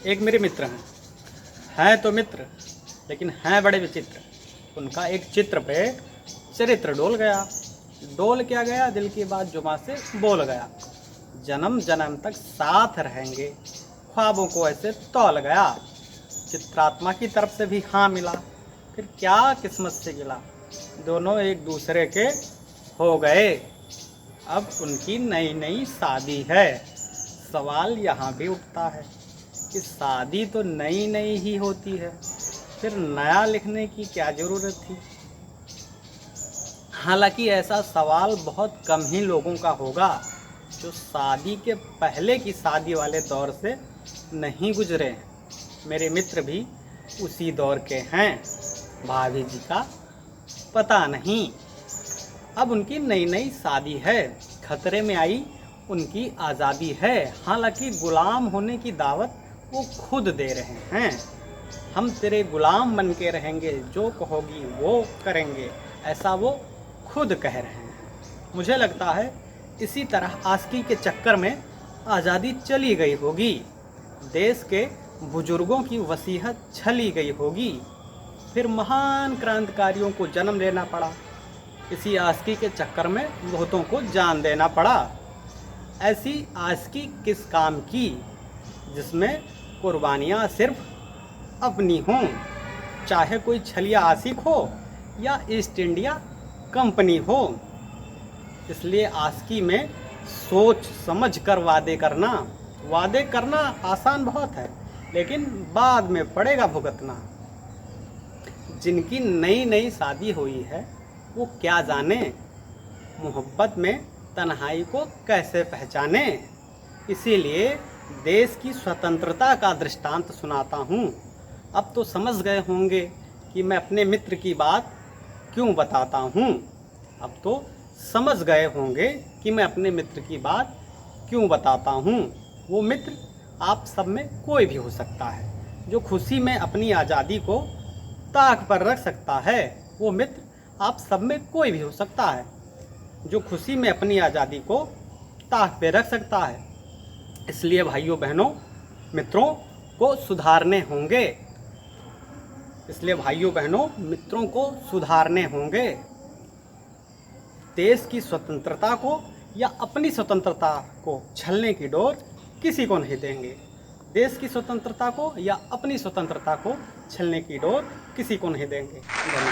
एक मेरे मित्र हैं तो मित्र, लेकिन हैं बड़े विचित्र। उनका एक चित्र पे चरित्र डोल गया। डोल क्या गया, दिल की बात जुबां से बोल गया। जन्म जन्म तक साथ रहेंगे, ख्वाबों को ऐसे तौल गया। चित्रात्मा की तरफ से भी हाँ मिला, फिर क्या किस्मत से गिला। दोनों एक दूसरे के हो गए, अब उनकी नई नई शादी है। सवाल यहाँ भी उठता है कि शादी तो नई नई ही होती है, फिर नया लिखने की क्या ज़रूरत थी। हालांकि ऐसा सवाल बहुत कम ही लोगों का होगा जो शादी के पहले की शादी वाले दौर से नहीं गुजरे हैं। मेरे मित्र भी उसी दौर के हैं। भाभी जी का पता नहीं, अब उनकी नई नई शादी है, खतरे में आई उनकी आज़ादी है। हालांकि गुलाम होने की दावत वो खुद दे रहे हैं। हम तेरे गुलाम बन के रहेंगे, जो कहोगी वो करेंगे, ऐसा वो खुद कह रहे हैं। मुझे लगता है इसी तरह आशिकी के चक्कर में आज़ादी चली गई होगी, देश के बुजुर्गों की वसीयत छली गई होगी, फिर महान क्रांतिकारियों को जन्म लेना पड़ा। इसी आशिकी के चक्कर में बहुतों को जान देना पड़ा। ऐसी आशिकी किस काम की जिसमें कुर्बानियाँ सिर्फ अपनी हों, चाहे कोई छलिया आशिक हो या ईस्ट इंडिया कंपनी हो। इसलिए आशिकी में सोच समझ कर वादे करना आसान बहुत है, लेकिन बाद में पड़ेगा भुगतना। जिनकी नई नई शादी हुई है वो क्या जाने, मोहब्बत में तन्हाई को कैसे पहचाने। इसीलिए देश की स्वतंत्रता का दृष्टांत सुनाता हूँ। अब तो समझ गए होंगे कि मैं अपने मित्र की बात क्यों बताता हूँ। अब तो समझ गए होंगे कि मैं अपने मित्र की बात क्यों बताता हूँ। वो मित्र आप सब में कोई भी हो सकता है, जो खुशी में अपनी आज़ादी को ताक पर रख सकता है। वो मित्र आप सब में कोई भी हो सकता है, जो खुशी में अपनी आज़ादी को ताक पे रख सकता है। इसलिए भाइयों बहनों, मित्रों को सुधारने होंगे। इसलिए भाइयों बहनों, मित्रों को सुधारने होंगे। देश की स्वतंत्रता को या अपनी स्वतंत्रता को छलने की डोर किसी को नहीं देंगे। देश की स्वतंत्रता को या अपनी स्वतंत्रता को छलने की डोर किसी को नहीं देंगे। धन्यवाद।